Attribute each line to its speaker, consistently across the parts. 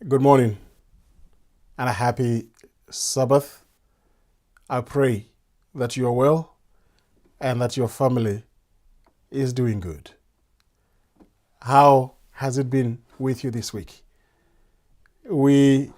Speaker 1: Good morning and a happy Sabbath. I pray that you are well and that your family is doing good. How has it been with you this week? I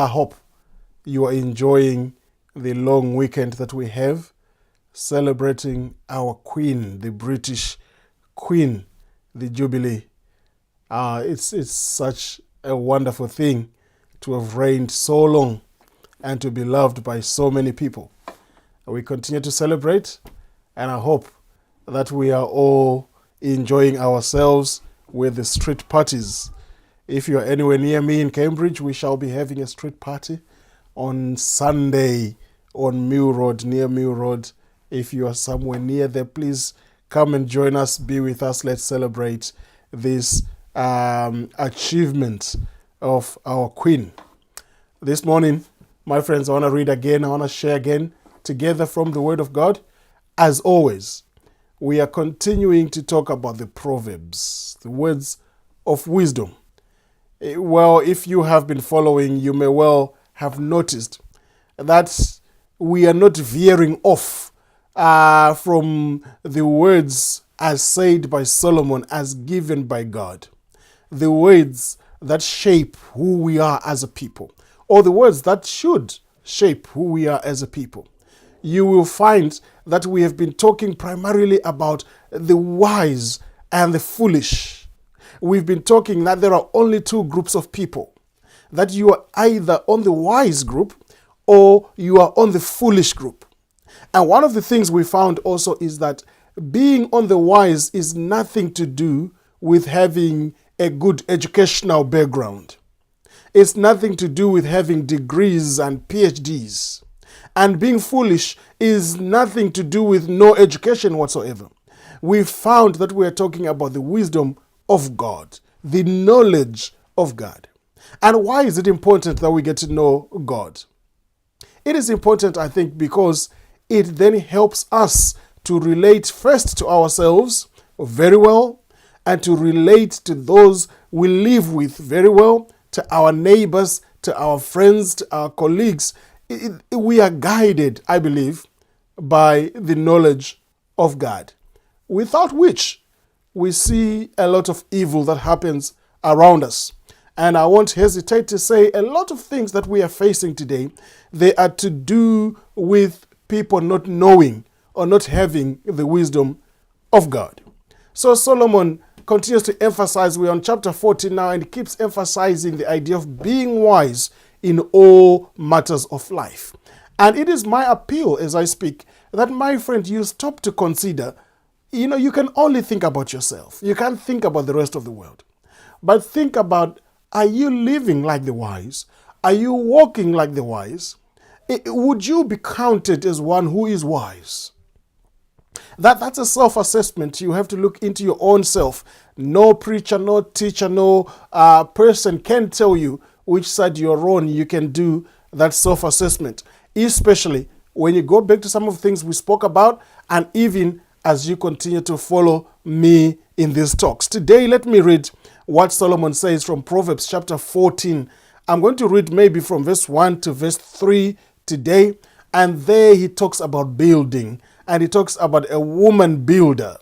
Speaker 1: hope you are enjoying the long weekend that we have, celebrating our Queen, the British Queen, the Jubilee. It's such a wonderful thing to have reigned so long and to be loved by so many people. We continue to celebrate, and I hope that we are all enjoying ourselves with the street parties. If you are anywhere near me in Cambridge, we shall be having a street party on Sunday on Mill Road, near Mill Road. If you are somewhere near there, please come and join us, be with us. Let's celebrate this achievement of our Queen. This morning, my friends, I want to read again, I want to share again together from the Word of God. As always, we are continuing to talk about the Proverbs, the words of wisdom. Well, if you have been following, you may well have noticed that we are not veering off from the words as said by Solomon, as given by God. The words that shape who we are as a people, or the words that should shape who we are as a people. You will find that we have been talking primarily about the wise and the foolish. We've been talking that there are only two groups of people, that you are either on the wise group or you are on the foolish group. And one of the things we found also is that being on the wise is nothing to do with having a good educational background. It's nothing to do with having degrees and PhDs. And being foolish is nothing to do with no education whatsoever. We found that we are talking about the wisdom of God, the knowledge of God. And why is it important that we get to know God? It is important, I think, because it then helps us to relate first to ourselves very well, and to relate to those we live with very well, to our neighbors, to our friends, to our colleagues. We are guided, I believe, by the knowledge of God, without which we see a lot of evil that happens around us. And I won't hesitate to say a lot of things that we are facing today, they are to do with people not knowing or not having the wisdom of God. So Solomon continues to emphasize, we're on chapter 14 now, and keeps emphasizing the idea of being wise in all matters of life. And it is my appeal as I speak that, my friend, you stop to consider, you can only think about yourself. You can't think about the rest of the world. But think about, are you living like the wise? Are you walking like the wise? Would you be counted as one who is wise? That's a self-assessment. You have to look into your own self. No preacher, no teacher, no person can tell you which side you're on. You can do that self-assessment, especially when you go back to some of the things we spoke about, and even as you continue to follow me in these talks. Today, let me read what Solomon says from Proverbs chapter 14. I'm going to read maybe from verse 1 to verse 3 today, and there he talks about building. And he talks about a woman builder.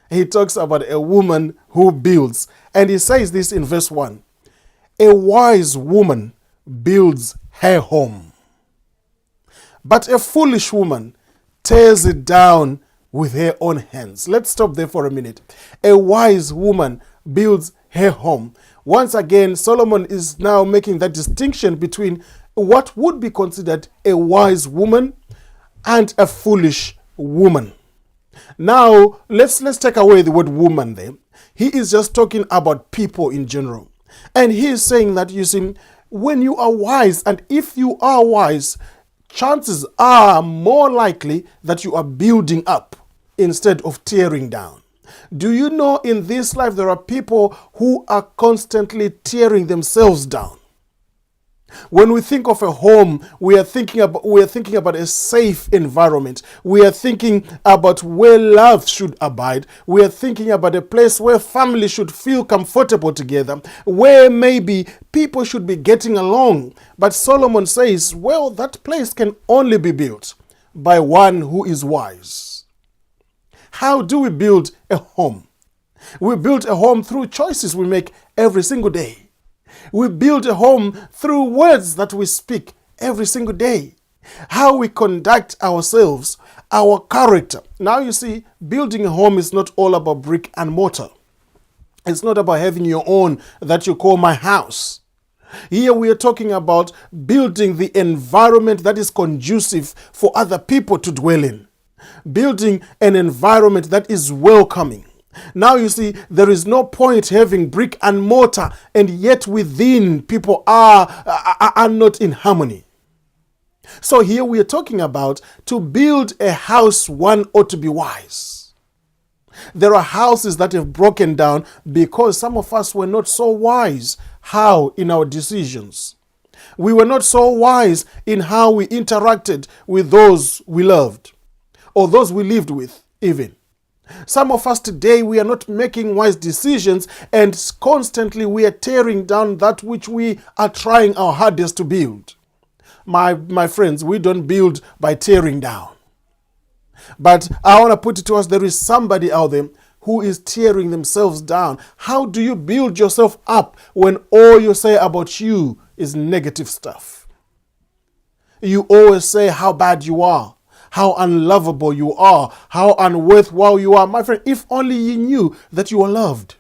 Speaker 1: He talks about a woman who builds. And he says this in verse 1. A wise woman builds her home, but a foolish woman tears it down with her own hands. Let's stop there for a minute. A wise woman builds her home. Once again, Solomon is now making that distinction between what would be considered a wise woman and a foolish woman. Now, let's take away the word woman there. He is just talking about people in general. And he is saying that, you see, when you are wise, and if you are wise, chances are more likely that you are building up instead of tearing down. Do you know in this life there are people who are constantly tearing themselves down? When we think of a home, we are thinking about a safe environment. We are thinking about where love should abide. We are thinking about a place where family should feel comfortable together, where maybe people should be getting along. But Solomon says, well, that place can only be built by one who is wise. How do we build a home? We build a home through choices we make every single day. We build a home through words that we speak every single day. How we conduct ourselves, our character. Now you see, building a home is not all about brick and mortar. It's not about having your own that you call my house. Here we are talking about building the environment that is conducive for other people to dwell in. Building an environment that is welcoming. Now you see, there is no point having brick and mortar, and yet within people are not in harmony. So here we are talking about to build a house, one ought to be wise. There are houses that have broken down because some of us were not so wise how in our decisions. We were not so wise in how we interacted with those we loved or those we lived with even. Some of us today, we are not making wise decisions, and constantly we are tearing down that which we are trying our hardest to build. My friends, we don't build by tearing down. But I want to put it to us, there is somebody out there who is tearing themselves down. How do you build yourself up when all you say about you is negative stuff? You always say how bad you are, how unlovable you are, how unworthwhile you are. My friend, if only you knew that you are loved,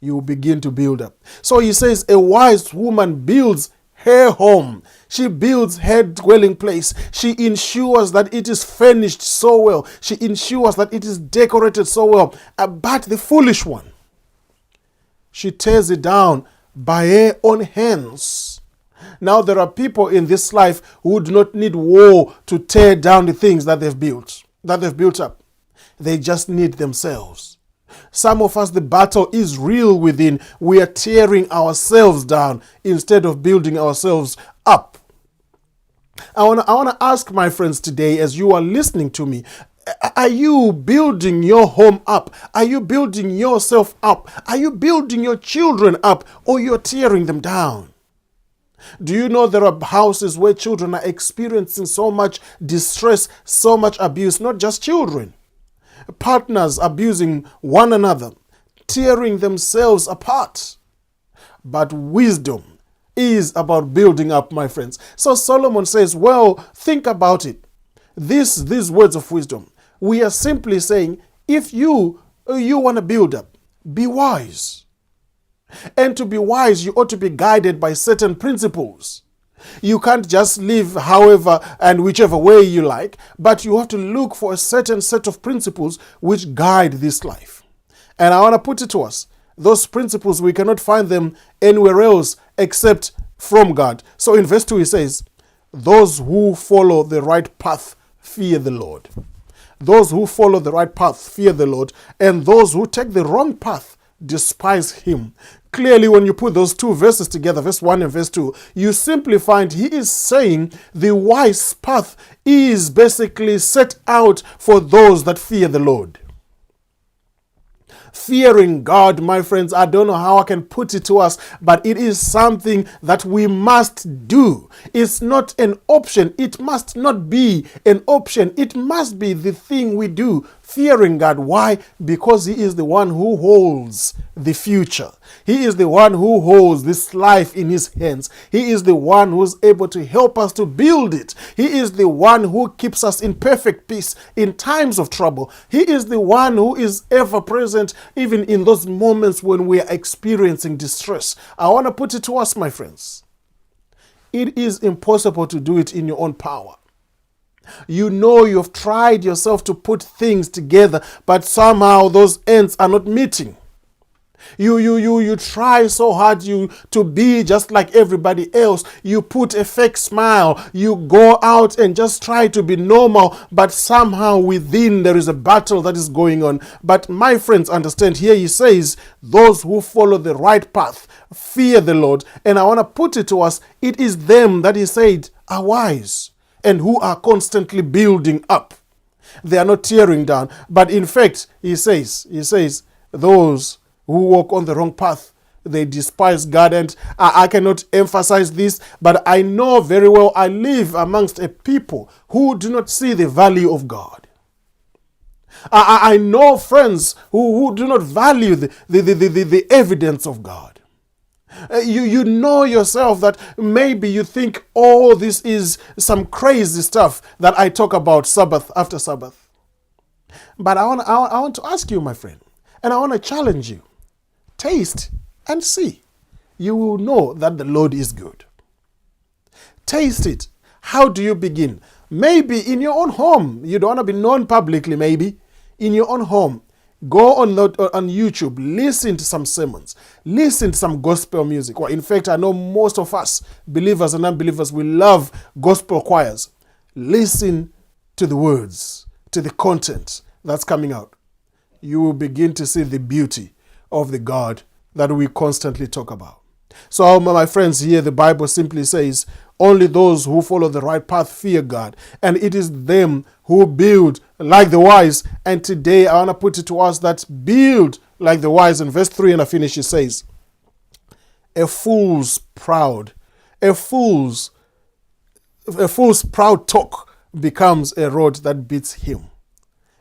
Speaker 1: you will begin to build up. So he says, a wise woman builds her home. She builds her dwelling place. She ensures that it is furnished so well. She ensures that it is decorated so well. But the foolish one, she tears it down by her own hands. Now there are people in this life who do not need war to tear down the things that they've built up. They just need themselves. Some of us, the battle is real within. We are tearing ourselves down instead of building ourselves up. I want to ask my friends today, as you are listening to me, are you building your home up? Are you building yourself up? Are you building your children up, or you're tearing them down? Do you know there are houses where children are experiencing so much distress, so much abuse, not just children. Partners abusing one another, tearing themselves apart. But wisdom is about building up, my friends. So Solomon says, well, think about it. These words of wisdom, we are simply saying, if you want to build up, be wise. And to be wise, you ought to be guided by certain principles. You can't just live however and whichever way you like, but you have to look for a certain set of principles which guide this life. And I want to put it to us, those principles, we cannot find them anywhere else except from God. So in verse 2 he says, those who follow the right path fear the Lord. Those who follow the right path fear the Lord, and those who take the wrong path despise him. Clearly, when you put those two verses together, verse 1 and verse 2, you simply find he is saying the wise path is basically set out for those that fear the Lord. Fearing God, my friends, I don't know how I can put it to us, but it is something that we must do. It's not an option. It must not be an option. It must be the thing we do. Fearing God. Why? Because he is the one who holds the future. He is the one who holds this life in his hands. He is the one who's able to help us to build it. He is the one who keeps us in perfect peace in times of trouble. He is the one who is ever present even in those moments when we are experiencing distress. I want to put it to us, my friends. It is impossible to do it in your own power. You know you've tried yourself to put things together, but somehow those ends are not meeting. You try so hard to be just like everybody else. You put a fake smile. You go out and just try to be normal, but somehow within there is a battle that is going on. But my friends, understand, here he says, those who follow the right path fear the Lord. And I want to put it to us, it is them that he said are wise and who are constantly building up. They are not tearing down. But in fact, he says, those who walk on the wrong path, they despise God. And I cannot emphasize this, but I know very well I live amongst a people who do not see the value of God. I know friends who do not value the evidence of God. You know yourself that maybe you think, oh, this is some crazy stuff that I talk about Sabbath after Sabbath. But I want to ask you, my friend, and I want to challenge you. Taste and see. You will know that the Lord is good. Taste it. How do you begin? Maybe in your own home. You don't want to be known publicly, maybe. In your own home. Go on YouTube, listen to some sermons, listen to some gospel music. Well, in fact, I know most of us, believers and unbelievers, we love gospel choirs. Listen to the words, to the content that's coming out. You will begin to see the beauty of the God that we constantly talk about. So, my friends, here the Bible simply says, only those who follow the right path fear God, and it is them who build like the wise. And today I want to put it to us that build like the wise. In verse 3, and I finish, it says, a fool's proud talk becomes a rod that beats him.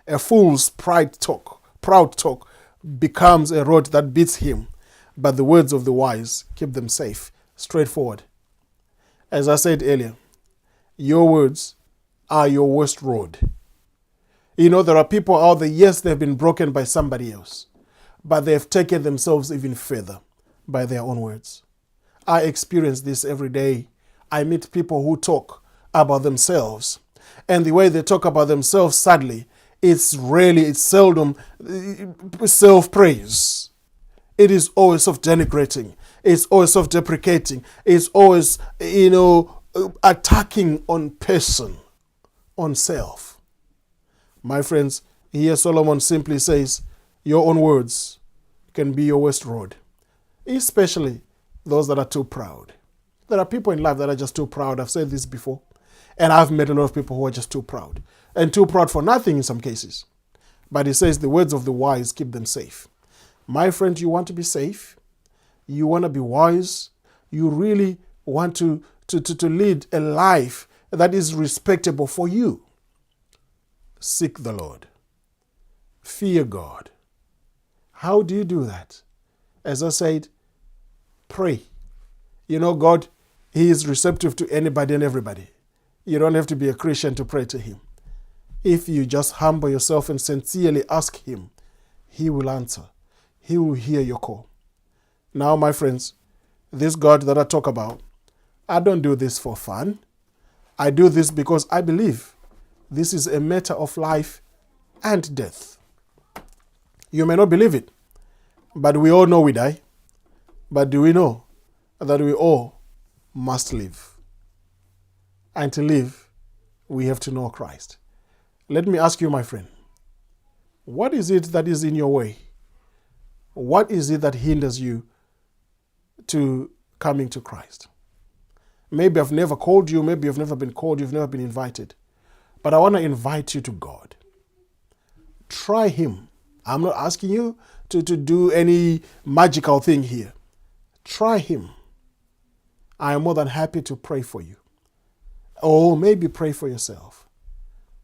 Speaker 1: A fool's proud talk becomes a rod that beats him. But the words of the wise keep them safe, straightforward. As I said earlier, your words are your worst road. You know, there are people out there, yes, they've been broken by somebody else, but they've taken themselves even further by their own words. I experience this every day. I meet people who talk about themselves, and the way they talk about themselves, sadly, it's seldom self-praise. It is always self-denigrating. It's always self-deprecating. It's always, attacking on person, on self. My friends, here Solomon simply says, your own words can be your worst road, especially those that are too proud. There are people in life that are just too proud. I've said this before. And I've met a lot of people who are just too proud. And too proud for nothing in some cases. But he says the words of the wise keep them safe. My friend, you want to be safe? You want to be wise? You really want to lead a life that is respectable for you? Seek the Lord. Fear God. How do you do that? As I said, pray. You know, God, He is receptive to anybody and everybody. You don't have to be a Christian to pray to Him. If you just humble yourself and sincerely ask Him, He will answer. He will hear your call. Now, my friends, this God that I talk about, I don't do this for fun. I do this because I believe this is a matter of life and death. You may not believe it, but we all know we die. But do we know that we all must live? And to live, we have to know Christ. Let me ask you, my friend, what is it that is in your way? What is it that hinders you to coming to Christ? Maybe I've never called you. Maybe you've never been called. You've never been invited. But I want to invite you to God. Try Him. I'm not asking you to do any magical thing here. Try Him. I am more than happy to pray for you. Or maybe pray for yourself.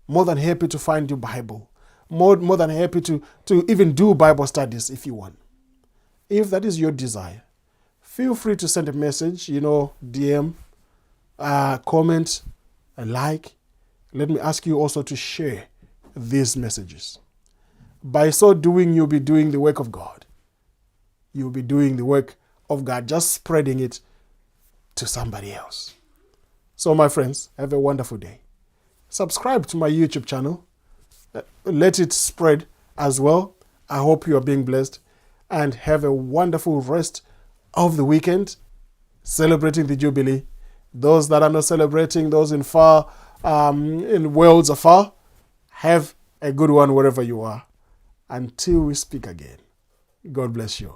Speaker 1: More than happy to find your Bible. More than happy to even do Bible studies if you want. If that is your desire, feel free to send a message, DM, comment, like. Let me ask you also to share these messages. By so doing, you'll be doing the work of God. You'll be doing the work of God, just spreading it to somebody else. So, my friends, have a wonderful day. Subscribe to my YouTube channel. Let it spread as well. I hope you are being blessed and have a wonderful rest of the weekend celebrating the Jubilee. Those that are not celebrating, those in worlds afar, have a good one wherever you are. Until we speak again, God bless you.